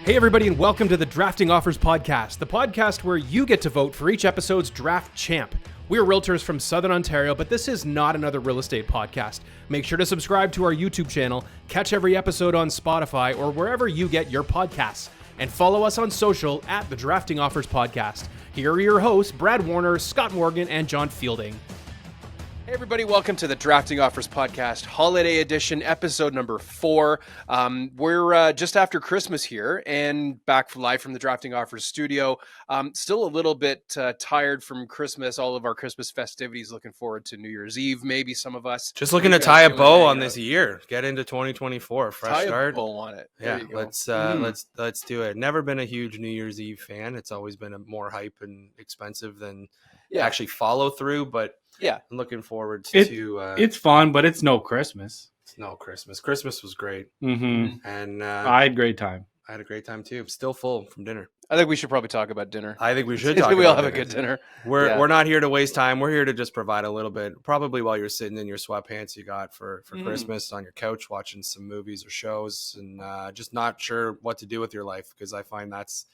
Hey everybody, and welcome to the Drafting Offers Podcast, the podcast where you get to vote for each episode's draft champ. We're realtors from Southern Ontario, but this is not another real estate podcast. Make sure to subscribe to our YouTube channel, catch every episode on Spotify or wherever you get your podcasts, and follow us on social at the Drafting Offers Podcast. Here are your hosts, Brad Warner, Scott Morgan, and John Fielding. Hey everybody, welcome to the Drafting Offers Podcast, Holiday Edition, episode number 4. We're just after Christmas here and back live from the Drafting Offers studio. Still a little bit tired from Christmas, all of our Christmas festivities, looking forward to New Year's Eve, maybe some of us. Just looking to tie a bow on this year, get into 2024, fresh start. Tie a bow on it. Yeah, let's do it. Never been a huge New Year's Eve fan. It's always been a more hype and expensive than actually follow through, but yeah, I'm looking forward to it's fun, but it's no Christmas. It's no Christmas. Christmas was great. And I had a great time. I had a great time too. Still full from dinner. I think we should probably talk about dinner. I think we should talk we all about have dinner. a good dinner. We're not here to waste time. We're here to just provide a little bit, probably while you're sitting in your sweatpants you got for Christmas on your couch watching some movies or shows and just not sure what to do with your life, because I find that's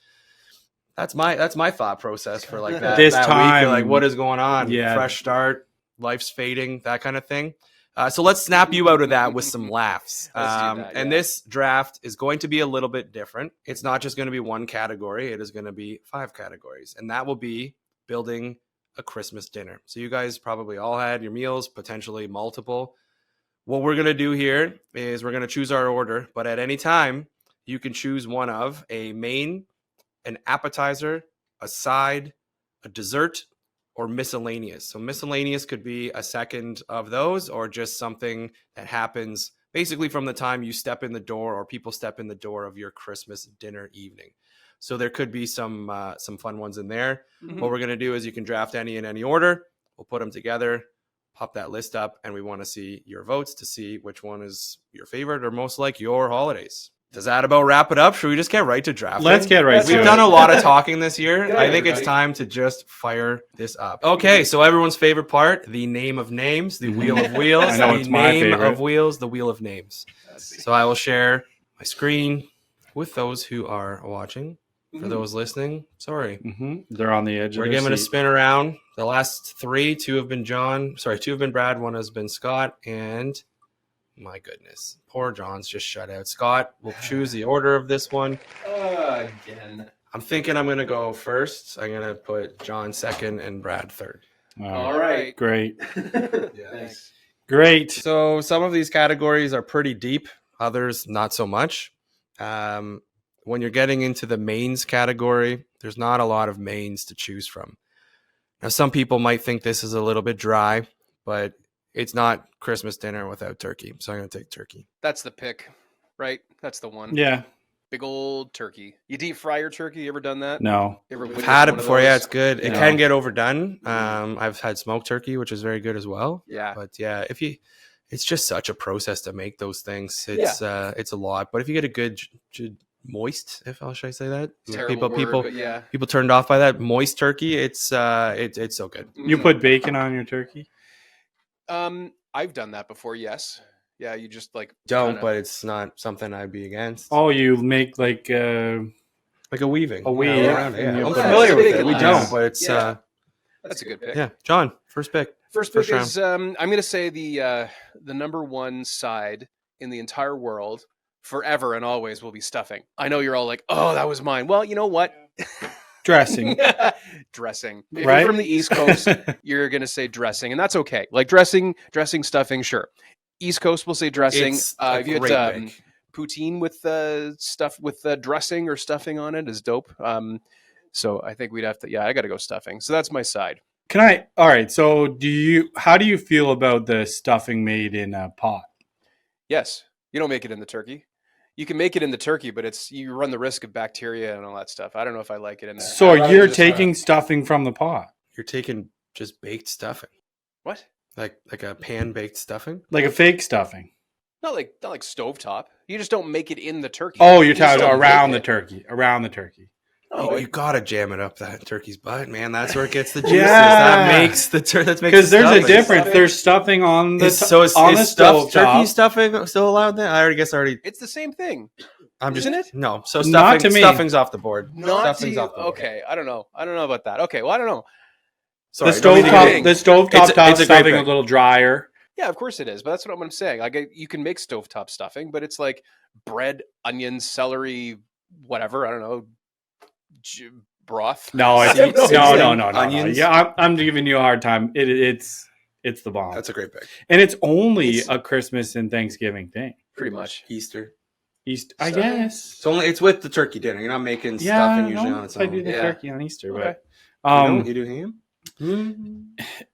my thought process for like that this that time. week. Like, what is going on? Yeah. Fresh start, life's fading, that kind of thing. So let's snap you out of that with some laughs. And this draft is going to be a little bit different. It's not just going to be one category. It is going to be 5 categories. And that will be building a Christmas dinner. So you guys probably all had your meals, potentially multiple. What we're going to do here is we're going to choose our order. But at any time, you can choose one of a main, an appetizer, a side, a dessert, or miscellaneous. So miscellaneous could be a second of those, or just something that happens basically from the time you step in the door or people step in the door of your Christmas dinner evening. So there could be some fun ones in there. What we're going to do is you can draft any in any order. We'll put them together, pop that list up, and we want to see your votes to see which one is your favorite or most like your holidays. Does that about wrap it up? Should we just get right to drafting? Let's get right to it. We've done a lot of talking this year. I think it's time to just fire this up. Okay, so everyone's favorite part, the name of names, the wheel of wheels. I know the it's my name favorite. of wheels, the wheel of names. So I will share my screen with those who are watching. For those listening, sorry. They're on the edge. We're of their giving a seat. spin around. The last 3, 2 have been John. Sorry, 2 have been Brad. 1 has been Scott. And my goodness, poor John's just shut out. Scott, we'll choose the order of this one. Again. I'm thinking I'm going to go first. I'm going to put John second and Brad third. All right. Great. Thanks. Great. So some of these categories are pretty deep. Others, not so much. When you're getting into the mains category, there's not a lot of mains to choose from. Now, some people might think this is a little bit dry, but it's not Christmas dinner without turkey. So I'm going to take turkey. That's the pick, right? That's the one. Yeah. Big old turkey. You deep fry your turkey? You ever done that? No. Ever I've witnessed had it one of before. Yeah, those? it's good. It Yeah. can get overdone. I've had smoked turkey, which is very good as well. Yeah. But yeah, it's just such a process to make those things. It's a lot. But if you get a good moist, should I say that? Terrible People word, but yeah. people turned off by that moist turkey. It's so good. You put bacon on your turkey? I've done that before, yes. Yeah, you just like But it's not something I'd be against. Oh, you make like Like a weaving. A weave. around it, And yeah. you I'm put familiar it- with it's it. big We and don't, nice. but it's Yeah. That's a good pick. yeah. John, first pick. First pick First is I'm going to say the number one side in the entire world forever and always will be stuffing. I know you're all like, "Oh, that was mine." Well, you know what? dressing. Dressing. If Right? you're from the East Coast, you're going to say dressing, and that's okay. Like dressing, stuffing, sure. East Coast will say dressing. It's a If you great had pick. poutine with stuff with dressing or stuffing on it is dope. So I think we'd have to. Yeah, I got to go stuffing. So that's my side. All right. So how do you feel about the stuffing made in a pot? Yes, you don't make it in the turkey. You can make it in the turkey, but you run the risk of bacteria and all that stuff. I don't know if I like it in there. So I'd rather you're just, taking stuffing from the pot? You're taking just baked stuffing. what? Like a pan baked stuffing? Like a fake stuffing? Not like stovetop. You just don't make it in the turkey. Oh, you're You just talking don't around make the it. turkey. Around the turkey. You gotta jam it up that turkey's butt, man. That's where it gets the juices. Yeah. That makes the that makes Because the there's a stuffing. difference. There's stuffing on the Is the stove turkey stuffing still allowed? Then I guess already. It's the same thing. I'm just Isn't it? no. So Not to me. stuffing's off the board. Not to Stuffing's you. off the board. Okay, I don't know. I don't know about that. Okay, well, I don't know. Sorry, the don't mean to get stovetop, in. the stovetop It's a great stuffing a pick. little drier. Yeah, of course it is. But that's what I'm saying. Like, you can make stovetop stuffing, but it's like bread, onions, celery, whatever. I don't know. Broth. No, it's, Seeds, no. onions. Yeah, I'm giving you a hard time. It's the bomb. That's a great pick. And it's only It's- a Christmas and Thanksgiving thing. Pretty much. Easter. I Stuffing? guess. It's with the turkey dinner. You're not making Yeah, stuffing usually no, on its I do own. the Yeah. turkey on Easter, Okay. but You do ham?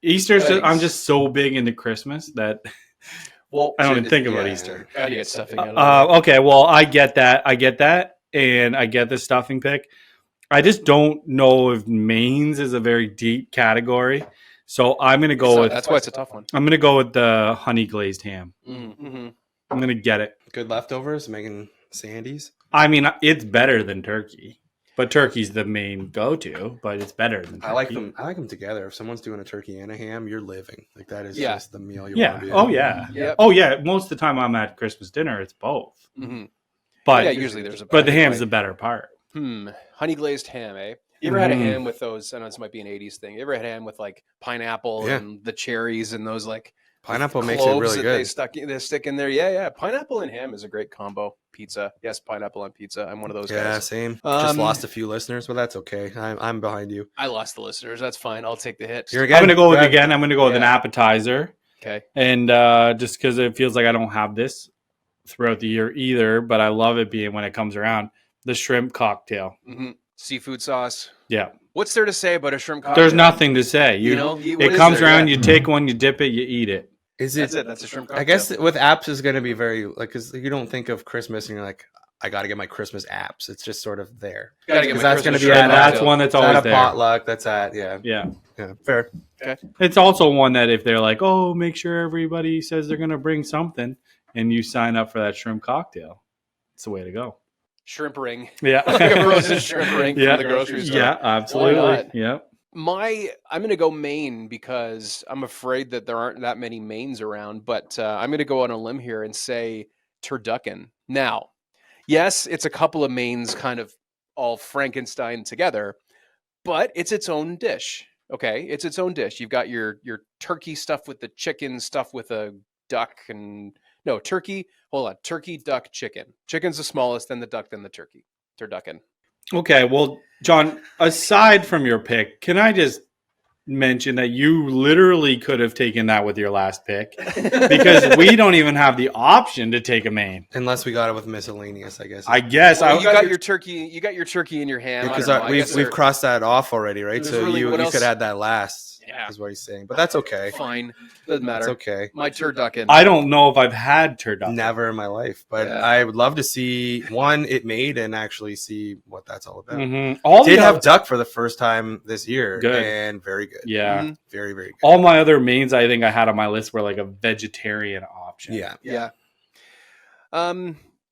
Easter's just, I'm Eggs. just so big into Christmas that Well, I don't even think about yeah. Easter. How do you get stuffing out of Okay, well, I get that, and I get the stuffing pick. I just don't know if mains is a very deep category, so I'm gonna go with That's why it's a tough one. the honey glazed ham. Mm-hmm. I'm gonna get it. Good leftovers, making sandies. I mean, it's better than turkey, but turkey's the main go-to. But it's better than turkey. I like them. I like them together. If someone's doing a turkey and a ham, you're living. Like that is Yeah. just the meal you Yeah. want to be. Oh having. yeah. Yep. Oh yeah. Most of the time I'm at Christmas dinner, it's both. Mm-hmm. But Yeah, usually there's a. but the ham's the better part. Honey glazed ham, eh? You ever had a Mhm. ham with those? I know this might be an '80s thing. You ever had ham with like pineapple Yeah. and the cherries and those like Pineapple makes it cloves really that good. they stick in there? Yeah. Pineapple and ham is a great combo. Pizza, yes, pineapple on pizza. I'm one of those Yeah, guys. same. Just Um, lost a few listeners, but that's okay. I'm behind you. I lost the listeners. That's fine. I'll take the hit. You're I'm gonna go with ahead. again. I'm gonna go with an Yeah. appetizer, Okay. and just because it feels like I don't have this throughout the year either, but I love it being when it comes around. The shrimp cocktail. hmm Seafood sauce. Yeah, What's there to say about a shrimp cocktail? there's nothing to say. You know, what it is comes there? around. Yeah. You take one, you dip it, you eat it. Is it? That's it. That's a shrimp cocktail. I guess with apps is going to be very like because you don't think of Christmas and you're like, I got to get my Christmas apps. It's just sort of there. Gotta get my Because that's going to Christmas be shrimp And at that's cocktail. one that's It's at always a there. potluck. That's at Yeah, yeah, fair. it's also one that if they're like, oh, make sure everybody says they're gonna bring something, and you sign up for that shrimp cocktail, it's the way to go. Shrimp ring. Yeah, Like a frozen shrimp ring Yeah. from the grocery store. Yeah, absolutely. not? Yeah. I'm going to go Maine because I'm afraid that there aren't that many Maines around, but I'm going to go on a limb here and say turducken. Now, yes, it's a couple of Maines kind of all Frankenstein together, but it's its own dish. Okay, it's its own dish. You've got your turkey stuff with the chicken stuff with a duck and no turkey. Hold on, turkey, duck, chicken. Chicken's the smallest, then the duck, then the turkey. Turducken. Okay, well, John, aside from your pick, can I just mention that you literally could have taken that with your last pick because we don't even have the option to take a main. Unless we got it with miscellaneous, I guess. I guess Well, I you got your turkey. You got your turkey and your ham. I because don't know, I we've guess they're crossed that off already, right? There's So really- you what else? could add that last. Yeah. Is what he's saying, but that's okay. fine. Doesn't matter. It's okay. My turducken. I don't know if I've had turducken. Never in my life, but Yeah. I would love to see one it made and actually see what that's all about. Mhm. All Did the have oth- duck for the first time this year, Good. and very good. yeah. Mhm. Very very good. All my other mains I think I had on my list were like a vegetarian option. Yeah, Yeah.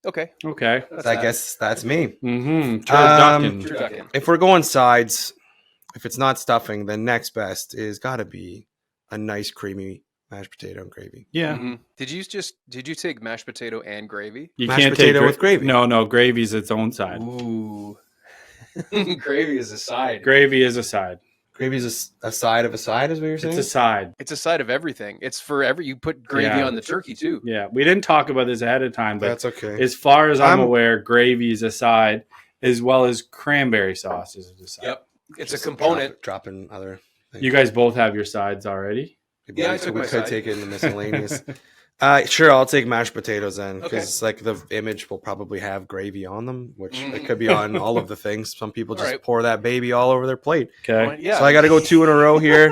Okay. Okay. That's I that. guess that's me. Mm-hmm. Turducken. Turducken. If we're going sides, if it's not stuffing, then next best is got to be a nice creamy mashed potato and gravy. Yeah. Mhm. Did you take mashed potato and gravy? You Mashed can't potato take with gravy. No, gravy's its own side. Ooh. Gravy is a side. Gravy is a side. Gravy's a side of a side, is what you're saying? It's a side. It's a side of everything. It's for you put gravy Yeah. on the turkey too. Yeah. We didn't talk about this ahead of time, but That's okay. as far as I'm I'm- aware, gravy is a side, as well as cranberry sauce is a side. Yep. It's Just a component. dropping other things. You guys both have your sides already. Yeah, I took we my could side. take it in the miscellaneous. Sure, I'll take mashed potatoes then, because like the image will probably have gravy on them, which it could be on all of the things. Some people just Alright. pour that baby all over their plate. Okay. Yeah. So I got to go 2 in a row here.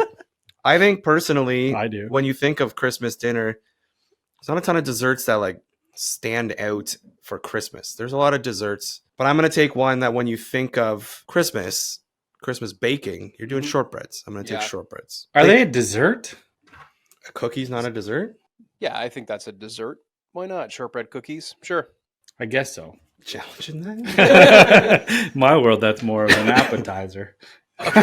I think personally, I do. when you think of Christmas dinner, there's not a ton of desserts that like stand out for Christmas. There's a lot of desserts, but I'm gonna take one that when you think of Christmas baking, you're doing Mhm. shortbreads. I'm gonna take Yeah. shortbreads. Are they a dessert? A cookie's not a dessert? Yeah, I think that's a dessert. Why not? Shortbread cookies? Sure. I guess so. challenging that. My world, that's more of an appetizer. That's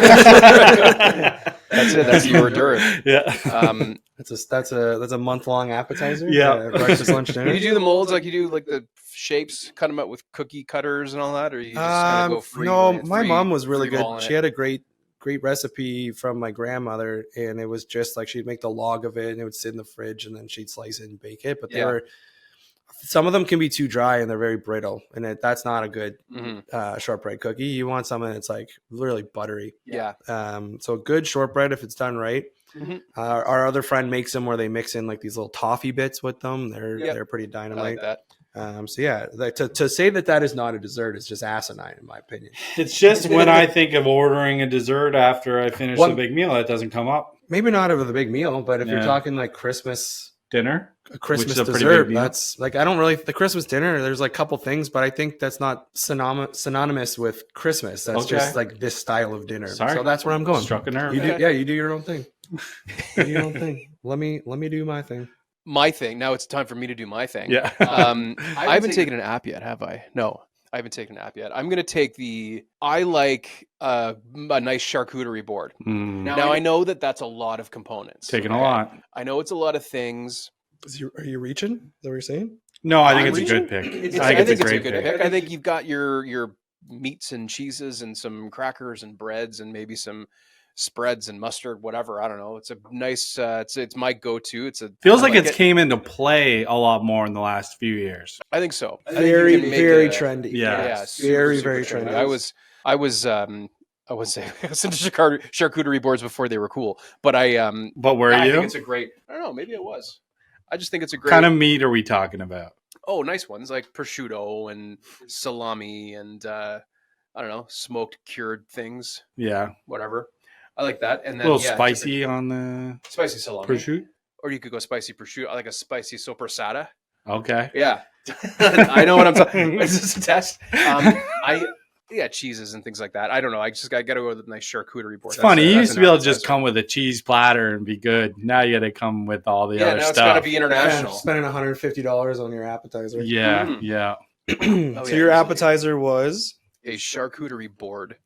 it. That's the hors d'oeuvre. Yeah. That's a month-long appetizer. Yeah. Breakfast, lunch, dinner. Can you do the molds like you do, like the shapes, cut them out with cookie cutters and all that, or you just kind of go free? No, my mom was really free balling good. She it? had a great recipe from my grandmother, and it was just like she'd make the log of it, and it would sit in the fridge, and then she'd slice it and bake it. But they Yeah. were, some of them can be too dry and they're very brittle, and that's not a good Mhm. shortbread cookie. You want something that's like really buttery. Yeah. So a good shortbread, if it's done right. Mhm. Our other friend makes them where they mix in like these little toffee bits with them. They're pretty I dynamite. like that. So yeah, to say that is not a dessert is just asinine in my opinion. It's just when I think of ordering a dessert after I finish the big meal, that doesn't come up. Maybe not over the big meal, but if you're Yeah. talking like Christmas, Dinner? a Christmas Which is a pretty dessert, big meal. that's like, I don't really, the Christmas dinner, there's like a couple things, but I think that's not synonymous with Christmas. That's Okay. just like this style of dinner. Sorry. So that's where I'm going. Struck a nerve. You do, Okay. yeah, you do your own thing. You do your own thing. Let me do my thing. My thing. Now it's time for me to do my thing. Yeah. I haven't taken an app yet, have I? No, I haven't taken an app yet. I'm going to take I like a nice charcuterie board. Mm, Now I know that that's a lot of components. taking a okay? lot. I know it's a lot of things. Are you reaching? Is that what you're saying? No, I think I'm it's a reaching? good pick. I think it's a great good pick. pick. I think you've got your meats and cheeses and some crackers and breads and maybe some spreads and mustard, whatever. I don't know. It's a nice. It's my go-to. Feels I like it's came into play a lot more in the last few years. I think so. I think Very, you can make very a- trendy. Yeah. Yeah, Very, super, very super trendy. I was I was into charcuterie boards before they were cool, but But where I are think you? it's a great. I don't know. Maybe it was. I just think it's a great. Kind of meat are we talking about? Oh, nice ones like prosciutto and salami and I don't know, smoked cured things, Yeah. whatever. I like that. And A then little yeah, spicy on the just a spicy salami, prosciutto. or you could go spicy prosciutto. I like a spicy sopressata. Okay. Yeah, I know what I'm talking. Is this a test? Cheeses and things like that. I don't know. I got to go with a nice charcuterie board. It's funny. You That's used to an be able to just appetizer. come with a cheese platter and be good. Now you got to come with all the Yeah, other now it's got to stuff. be international. Spending $150 on your appetizer. Yeah, Mm. yeah. Oh, So yeah, your easily. appetizer was A charcuterie board.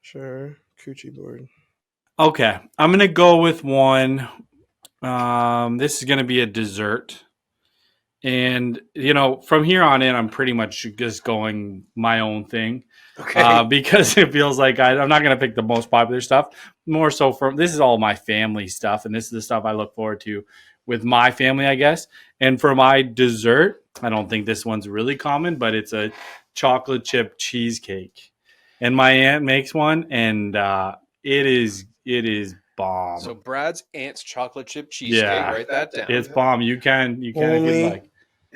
charcuterie board. Okay, I'm gonna go with one. This is gonna be a dessert, and from here on in, I'm pretty much just going my own thing. Okay. Because it feels like I'm not going to pick the most popular stuff. More so this is all my family stuff, and this is the stuff I look forward to with my family, I guess. And for my dessert, I don't think this one's really common, but it's a chocolate chip cheesecake. And my aunt makes one, and it is bomb. So Brad's aunt's chocolate chip cheesecake. Yeah. Write that down. It's bomb. You can Only- get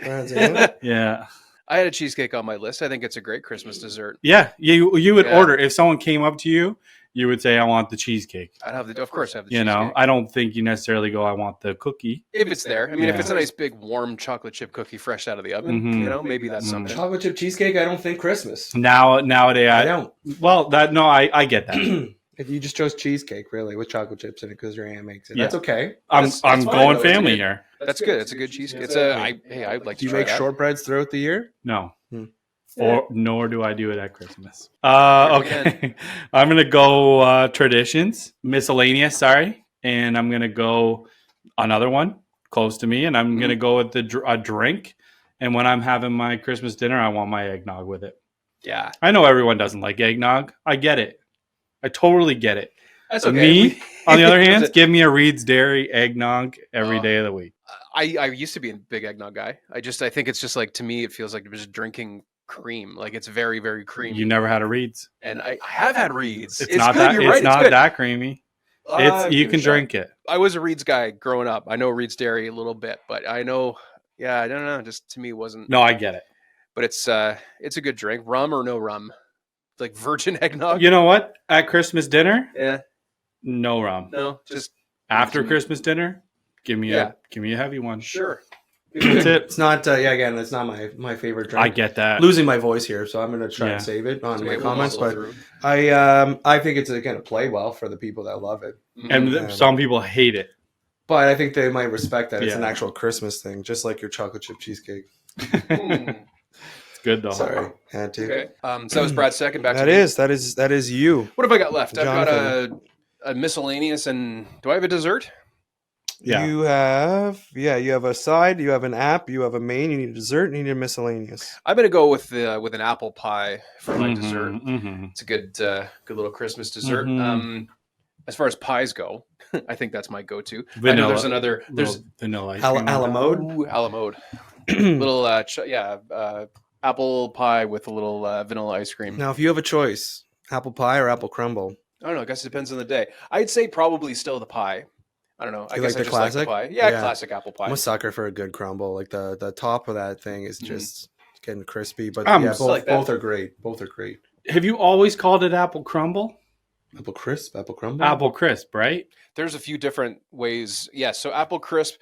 Brad's aunt? yeah. I had a cheesecake on my list. I think it's a great Christmas dessert. Yeah, you would Yeah. order if someone came up to you, you would say, "I want the cheesecake." Of course, have the You cheesecake. know, I don't think you necessarily go, "I want the cookie." If it's there. I mean, if Yeah. it's a nice big warm chocolate chip cookie fresh out of the oven, Mhm. maybe that's Mhm. something. Chocolate chip cheesecake. I don't think Christmas. Nowadays, I don't. well, I get that. If you just chose cheesecake, really, with chocolate chips in it because your aunt makes it, Yeah. that's okay. I'm That's fine, going though. family It's here. That's good. It's a good cheesecake. I'd like Do to you try make that. shortbreads throughout the year? No, Hmm. or nor do I do it at Christmas. Here Okay, I'm gonna go traditions, miscellaneous. Sorry, and I'm gonna go another one close to me, and I'm gonna go with a drink. And when I'm having my Christmas dinner, I want my eggnog with it. Yeah, I know everyone doesn't like eggnog. I get it. I totally get it. that's okay. Me, on the other hand, That's it. give me a Reed's Dairy eggnog every Oh. day of the week. I used to be a big eggnog guy. I think it's just like, to me, it feels like just drinking cream. Like it's very, very creamy. You never had a Reed's. And I have had Reeds. It's not good. that. You're It's right. not good. that creamy. Give You it can a shot. drink it. I was a Reeds guy growing up. I know Reeds Dairy a little bit, but I know. Yeah, I don't know. Just to me, it wasn't. No, I get it. But it's a good drink. Rum or no rum, like virgin eggnog. You know what? At Christmas dinner, Yeah. no rum. No. Just After Mm. Christmas dinner, give me Yeah. a heavy one. sure. That's it. It's not. Again, it's not my favorite drink. I get that. losing my voice here, so I'm going to try Yeah. and save it on Okay, my we'll comments. muddle But through. I think it's going to play well for the people that love it. And Mhm. some people hate it. But I think they might respect that it's an Yeah. actual Christmas thing, just like your chocolate chip cheesecake. Mm. Good though. Sorry, had to. Okay. So that was Brad's second. Back That to me. is you. What have I got left? I've got Jonathan. a miscellaneous, and do I have a dessert? Yeah. You have a side, you have an app, you have a main, you need a dessert, and you need a miscellaneous. I'm gonna go with an apple pie for my Mhm, dessert. mhm. It's a good little Christmas dessert. Mhm. As far as pies go, I think that's my go-to. I know Vanilla. there's another. There's Little vanilla ice A cream la on top. mode. Ooh, a la mode. Little apple pie with a little vanilla ice cream. Now, if you have a choice, apple pie or apple crumble, I don't know. I guess it depends on the day. I'd say probably still the pie. I don't know. I You guess like I the just like the classic? pie. Yeah, Yeah. classic apple pie. I'm a sucker for a good crumble. Like the top of that thing is Mhm. just getting crispy. But I'm yeah, just both, like that. both are great. Both are great. Have you always called it apple crumble? Apple crisp, apple crumble. Apple crisp, right? There's a few different ways. Yeah, so apple crisp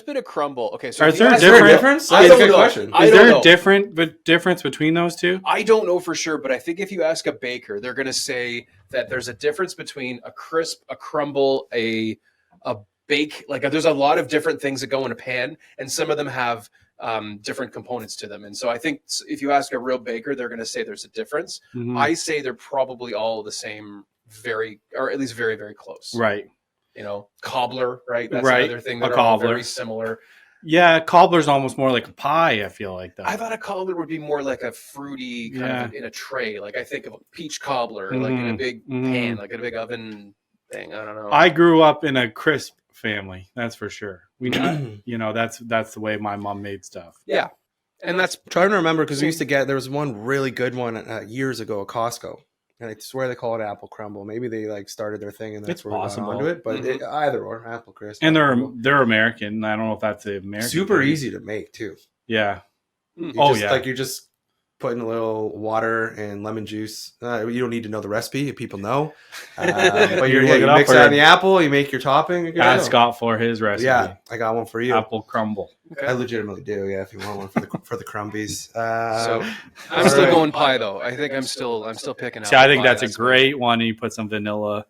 and a crumble. Okay, so Is if you there a ask- Is there a different- difference? I That's a don't good know. question. I Is don't there know. a difference between those two? I don't know for sure, but I think if you ask a baker, they're going to say that there's a difference between a crisp, a crumble, a bake. Like there's a lot of different things that go in a pan, and some of them have different components to them. And so I think if you ask a real baker, they're going to say there's a difference. Mhm. I say they're probably all the same, or at least very, very close. Right. You know, cobbler, right? That's Right, another thing a that are all cobbler. very similar. Yeah, cobbler's almost more like a pie, I feel like, though. I thought a cobbler would be more like a fruity kind of in a tray. Like I think of a peach cobbler, like in a big pan, like in a big oven thing. I don't know. I grew up in a crisp family, that's for sure. We that's the way my mom made stuff. Yeah. And that's trying to remember because we used to get there was one really good one years ago at Costco, and I swear they call it apple crumble. Maybe they like started their thing and that's It's where we possible. got onto it. But Mhm. either or, apple crisp. And apple crumble. they're American. I don't know if that's the American. super thing. easy to make too. Yeah. You Oh, just, yeah. like you're just putting a little water and lemon juice. You don't need to know the recipe; people know. But You you look it up mix or- that in the apple, you make your topping. You're good to Ask go. Scott for his recipe. Yeah, I got one for you. Apple crumble. I legitimately do. Yeah, if you want one for the crumbies. so I'm all still right. going pie though. I think I'm still picking See, apple I think pie. that's a great one. You put some vanilla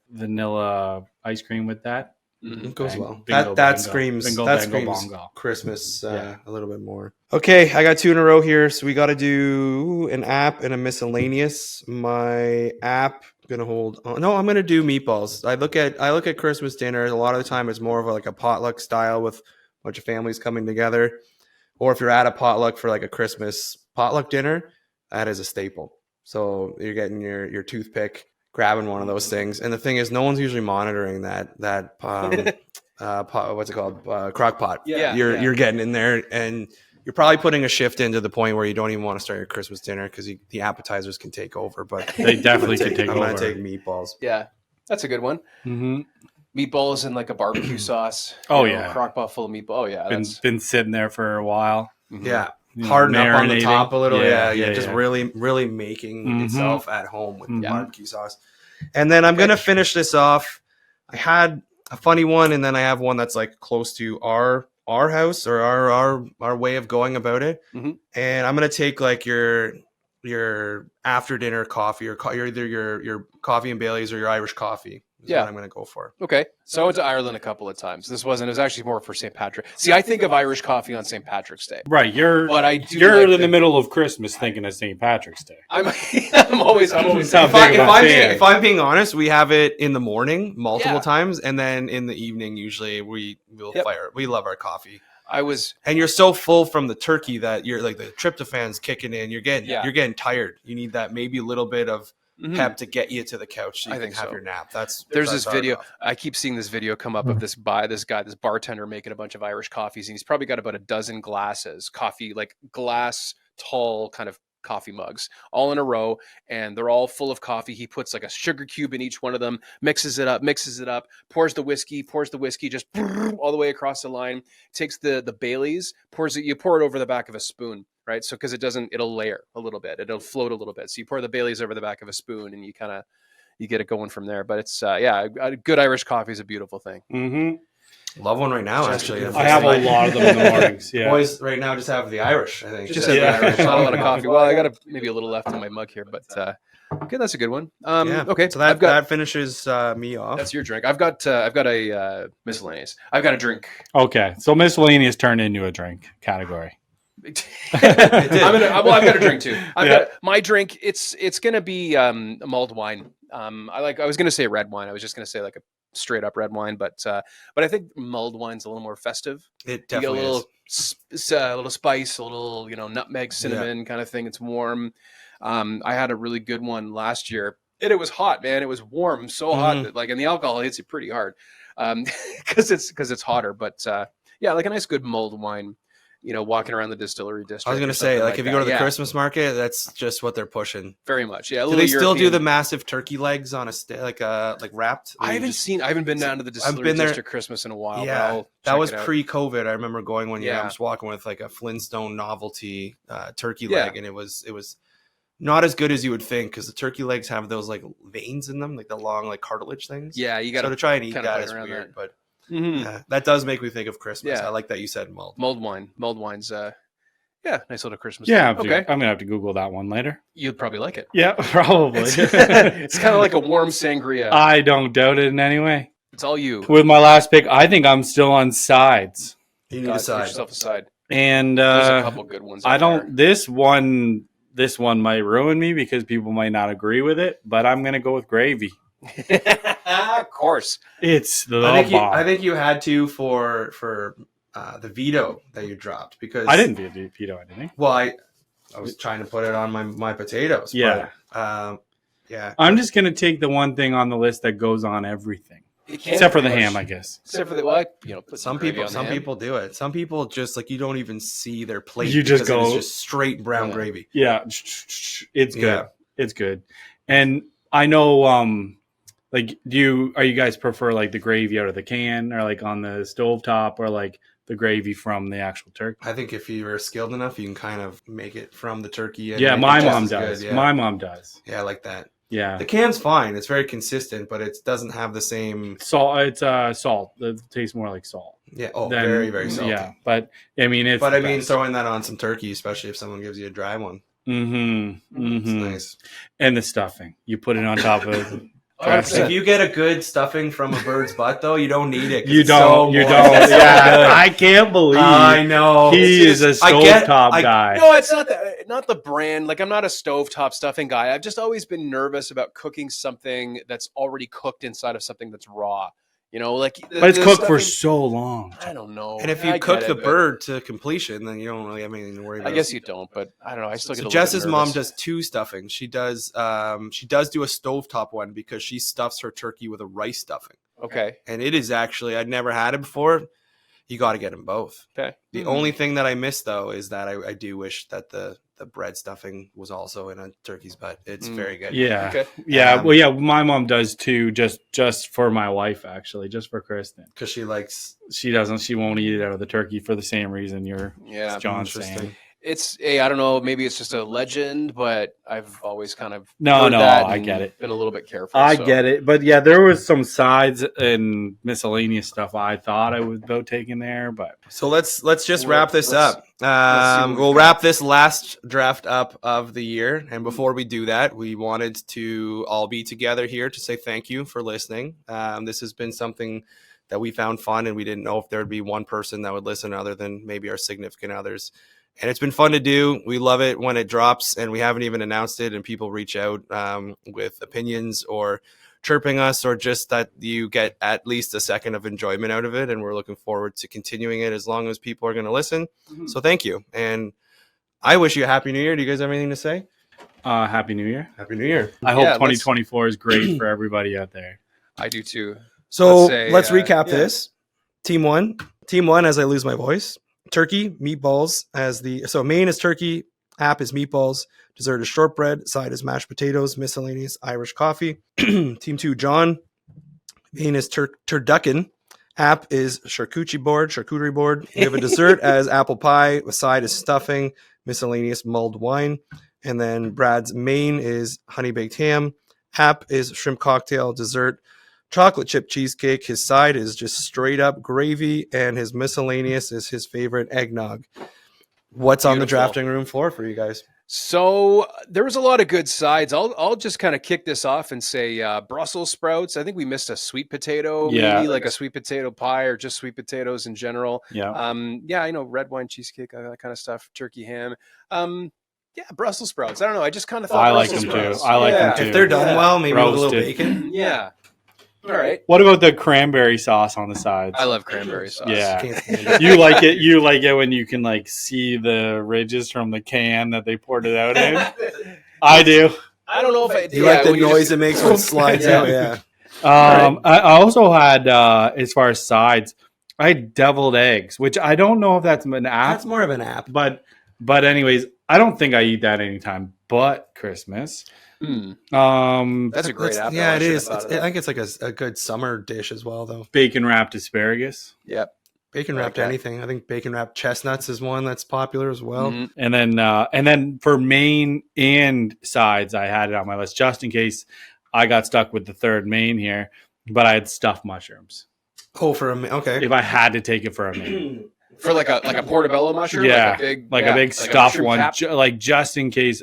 ice cream with that. Mhm. It goes Bang- well. bingo, that bango. screams Bingo, that bango, screams bongo. Christmas Yeah. a little bit more. Okay, I got two in a row here, so we got to do an app and a miscellaneous. My app gonna hold. No, I'm gonna do meatballs. I look at Christmas dinner. A lot of the time, it's more of like a potluck style with a bunch of families coming together, or if you're at a potluck for like a Christmas potluck dinner, that is a staple. So you're getting your toothpick, grabbing one of those things, and the thing is, no one's usually monitoring that what's it called, crock pot. Yeah, You're getting in there, and you're probably putting a shift into the point where you don't even want to start your Christmas dinner because the appetizers can take over. But They definitely could take I'm over. gonna take meatballs. Yeah. That's a good one. Mm-hmm. Meatballs and like a barbecue sauce. Oh, You know, yeah. crock pot full of meatball. Oh yeah. Been sitting there for a while. Mhm. Yeah, You know, harden up on the marinating. top a little. Yeah, Yeah, just yeah. really making Mhm. itself at home with Mhm. barbecue sauce. And then I'm gonna finish this off. I had a funny one, and then I have one that's like close to our house or our way of going about it. Mhm. And I'm gonna take like your after dinner coffee or either your coffee and Bailey's or your Irish coffee. Is Yeah. what I'm gonna go for. Okay. So I went to Ireland a couple of times. It was actually more for St. Patrick. See, I think of Irish coffee on St. Patrick's Day. Right, you're But I do you're like in the middle of Christmas thinking of St. Patrick's Day. I'm always Sounds If, I, big if, about I'm saying. if I'm being honest, we have it in the morning multiple Yeah. times, and then in the evening, usually we'll Yep. fire. We love our coffee, I was and you're so full from the turkey that you're like the tryptophan's kicking in. You're getting Yeah. tired. You need that maybe a little bit of mhm. pep to get you to the couch so you I can think have so. your nap. There's This our video. coffee. I keep seeing this video come up of this bartender making a bunch of Irish coffees, and he's probably got about a dozen glasses, coffee, like glass tall kind of coffee mugs, all in a row, and they're all full of coffee. He puts like a sugar cube in each one of them, mixes it up, pours the whiskey just all the way across the line. Takes the Baileys, you pour it over the back of a spoon, right? So because it'll layer a little bit, it'll float a little bit. So you pour the Baileys over the back of a spoon, and you get it going from there. But it's a good Irish coffee is a beautiful thing. Mm-hmm. Love one right now. Just Actually, beautiful. I have a lot of them in the mornings. Yeah. Boys, right now just have the Irish. I think Just have have the the Irish. not a lot of coffee. Well, I got maybe a little left in my mug here, but okay, that's a good one. Yeah. Okay, so I've got that finishes me off. that's your drink. I've got a miscellaneous. I've got a drink. Okay, so miscellaneous turned into a drink category. I've got a drink too. Yeah. My drink. It's gonna be mulled wine. I was gonna say red wine. I was just gonna say like a straight up red wine, but I think mulled wine's a little more festive. It You get a definitely little is. a little spice, a little nutmeg, cinnamon kind of thing. It's warm. I had a really good one last year, and it was hot, man. It was warm, so hot that and the alcohol hits you pretty hard, because it's hotter. But yeah, like a nice good mulled wine. Walking around the distillery district. I was gonna say, if you go to the Christmas market, that's just what they're pushing. Very much, yeah. Do they still do the massive turkey legs on a like wrapped? I haven't been down to the distillery district Christmas in a while. Yeah, that was pre-COVID. I remember going one year. I was walking with like a Flintstone novelty turkey leg, and it was not as good as you would think, because the turkey legs have those like veins in them, like the long like cartilage things. Yeah, you got to try and eat that is weird, but. Yeah, that does make me think of Christmas. I like that you said mulled wine. Mulled wine's nice little Christmas. Yeah, thing. Okay. I'm gonna have to Google that one later. You'd probably like it. Yeah, probably. It's kind of like a warm sangria. I don't doubt it in any way. It's all you. With my last pick, I think I'm still on sides. You need a side. Get yourself a side. And there's a couple good ones. This one might ruin me because people might not agree with it, but I'm gonna go with gravy. Of course, it's the I think you had to for the veto that you dropped, because I didn't veto anything. Well, I was trying to put it on my potatoes. Yeah, but, yeah. I'm just gonna take the one thing on the list that goes on everything, except for the ham, I guess. Except for the put some people do it. Some people just you don't even see their plate. You just go it's just straight brown gravy. Yeah, it's good. Yeah. It's good, and I know. Are you guys prefer like the gravy out of the can, or like on the stovetop, or like the gravy from the actual turkey? I think if you're skilled enough, you can kind of make it from the turkey. Yeah, my mom does. Yeah. My mom does. Yeah, I like that. Yeah. The can's fine. It's very consistent, but it doesn't have the same salt. It's salt. It tastes more like salt. Yeah. Oh, very, very salty. Yeah. But I mean, throwing that on some turkey, especially if someone gives you a dry one. It's nice. And the stuffing. You put it on top of if you get a good stuffing from a bird's butt, though, you don't need it. You don't. Yeah, I can't believe. I know he is a stovetop guy. No, it's not the brand. Like, I'm not a stovetop stuffing guy. I've just always been nervous about cooking something that's already cooked inside of something that's raw. But it's cooked for so long. I don't know. And if you cook the bird to completion, then you don't really have anything to worry about. I guess you don't, but I don't know. I still get a little Jess's bit mom does two stuffings. She does do a stovetop one because she stuffs her turkey with a rice stuffing. Okay. And it is actually, I'd never had it before. You got to get them both. Okay. The only thing that I miss, though, is that I do wish that the bread stuffing was also in a turkey's butt. It's very good. Yeah. Okay. Yeah. Well, yeah, my mom does too, just for my wife, actually, just for Kristen. Because she won't eat it out of the turkey for the same reason John's saying. I don't know, maybe it's just a legend, but I've always kind of I get it. Been a little bit careful. I get it. But yeah, there was some sides and miscellaneous stuff I thought I was about taking there, but so let's just wrap this up. We'll wrap this last draft up of the year, and before we do that, we wanted to all be together here to say thank you for listening. This has been something that we found fun, and we didn't know if there would be one person that would listen other than maybe our significant others. And it's been fun to do. We love it when it drops, and we haven't even announced it, and people reach out with opinions or chirping us, or just that you get at least a second of enjoyment out of it. And we're looking forward to continuing it as long as people are going to listen. Mm-hmm. So thank you. And I wish you a happy new year. Do you guys have anything to say? Happy New Year. Happy New Year. I hope 2024 is great for everybody out there. I do too. So let's recap this. Team one, as I lose my voice. Turkey, meatballs main is turkey, app is meatballs, dessert is shortbread, side is mashed potatoes, miscellaneous Irish coffee. Team 2, John, main is turducken, app is charcuterie board. We have a dessert as apple pie, a side is stuffing, miscellaneous mulled wine. And then Brad's main is honey baked ham, app is shrimp cocktail, dessert chocolate chip cheesecake. His side is just straight up gravy, and his miscellaneous is his favorite eggnog. What's on the drafting room floor for you guys? So there was a lot of good sides. I'll just kind of kick this off and say Brussels sprouts. I think we missed a sweet potato, Yeah. maybe like a sweet potato pie or just sweet potatoes in general. Yeah. Yeah, I know red wine cheesecake, that kind of stuff, turkey ham. Yeah, Brussels sprouts. I don't know. I just kind of thought I like Brussels them too. sprouts. I like them Yeah. too. If they're done well, maybe with a little Roasted. bacon. Yeah. All right. What about the cranberry sauce on the sides? I love cranberry sauce. Yeah. Can't stand it. You like it. You like it when you can like see the ridges from the can that they poured it out in. I do. I don't know if I You like the when you noise just- it makes when it slides Yeah. out? Yeah. I also had as far as sides, I had deviled eggs, which I don't know if that's an app, That's more of an app. but anyways, I don't think I eat that anytime but Christmas. That's a great That's- apple. Yeah, I it should have is. thought of I that. think it's like a good summer dish as well, though. Bacon wrapped asparagus, Yep. Bacon I like wrapped that. anything. I think bacon wrapped chestnuts is one that's popular as well. Mhm. and then for main and sides, I had it on my list just in case I got stuck with the third main here. But I had stuffed mushrooms Oh, for a okay. if I had to take it for a main. For like a portobello mushroom, Yeah, like a big, like yeah, a big like stuffed mushroom one, cap. just in case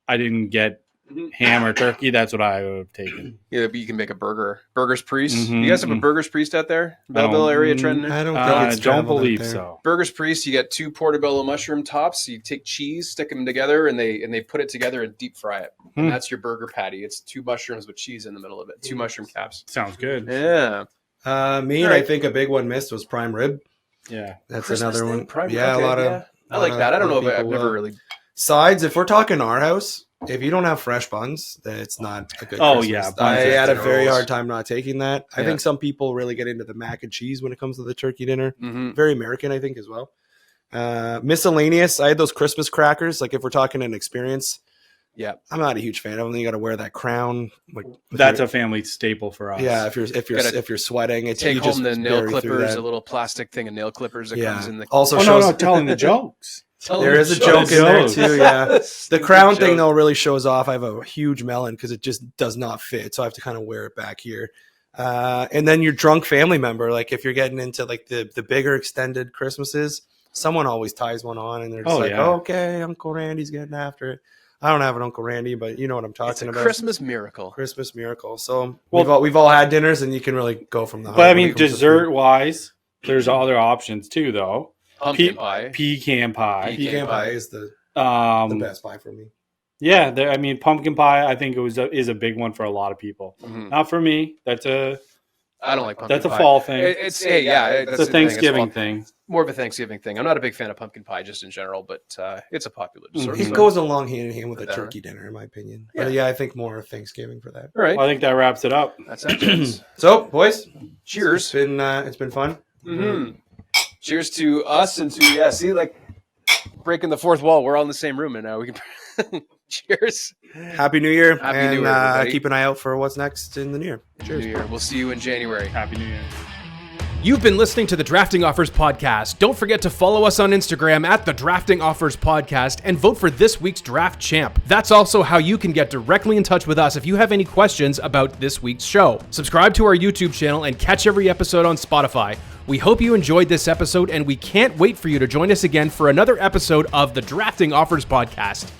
I didn't get Mhm. ham or turkey. That's what I would have taken. Yeah, but you can make a burger. Burger's Priest. Mhm, You guys have a mhm. Burger's Priest out there? I Belleville don't- area, Trenton? I don't think I it's don't traveled out believe there. so. Burger's Priest, you get 2 portobello mushroom tops. You take cheese, stick them together, and they put it together and deep fry it. Hmm. And that's your burger patty. It's 2 mushrooms with cheese in the middle of it. 2 mushroom caps. Sounds good. Yeah. Me, All right. I think a big one missed was prime rib. Yeah. That's Christmas another thing, one. prime rib, Yeah, okay, a lot of. yeah. I like that. I don't know if I've people never will. really. Sides. If we're talking our house, if you don't have fresh buns, then it's not a good. Oh, Christmas. yeah, buns I are had a gross. very hard time not taking that. I Yeah. think some people really get into the mac and cheese when it comes to the turkey dinner. Mhm. Very American, I think, as well. Miscellaneous. I had those Christmas crackers. Like if we're talking an experience, Yeah. I'm not a huge fan of them. You got to wear that crown. Like if That's you're- a family staple for us. yeah. If Gotta you're sweating, it's Take you home just the nail bury through clippers, that. a little plastic thing of nail clippers that comes in the. Also Oh, shows no, telling the jokes. there is a shows. joke in there too. Yeah. The Stupid crown thing joke. though really shows off. I have a huge melon because it just does not fit, so I have to kind of wear it back here. And then your drunk family member, like if you're getting into like the bigger extended Christmases, someone always ties one on, and they're just Oh, like, yeah. "Okay, Uncle Randy's getting after it." I don't have an Uncle Randy, but you know what I'm It's talking a about. Christmas miracle. Christmas miracle. So Well- we've all had dinners, and you can really go from the. But I mean, dessert wise, there's other options too, though. Pumpkin pie. Pecan pie. pecan pie is the Um, best pie for me. yeah, I mean, pumpkin pie. I think is a big one for a lot of people. Mhm. Not for me. That's a I don't like pumpkin that's a pie. fall thing. It's hey, yeah, that's It's a the thing. Thanksgiving It's fall- thing. more of a Thanksgiving thing. I'm not a big fan of pumpkin pie just in general, but it's a popular dessert. It so- goes along hand in hand with a Better. turkey dinner, in my opinion. Yeah. But yeah, I think more Thanksgiving for that. All right, I think that wraps it up. that's that. gents. So, boys, Cheers. it's been fun. Mhm. Cheers to us and to see, like breaking the fourth wall. We're all in the same room and now we can. Cheers. Happy New Year, Happy and New Year, everybody. keep an eye out for what's next in the new year. Cheers. New Year. We'll see you in January. Happy New Year. You've been listening to the Drafting Offers Podcast. Don't forget to follow us on Instagram at the Drafting Offers Podcast and vote for this week's draft champ. That's also how you can get directly in touch with us if you have any questions about this week's show. Subscribe to our YouTube channel and catch every episode on Spotify. We hope you enjoyed this episode, and we can't wait for you to join us again for another episode of the Drafting Offers Podcast.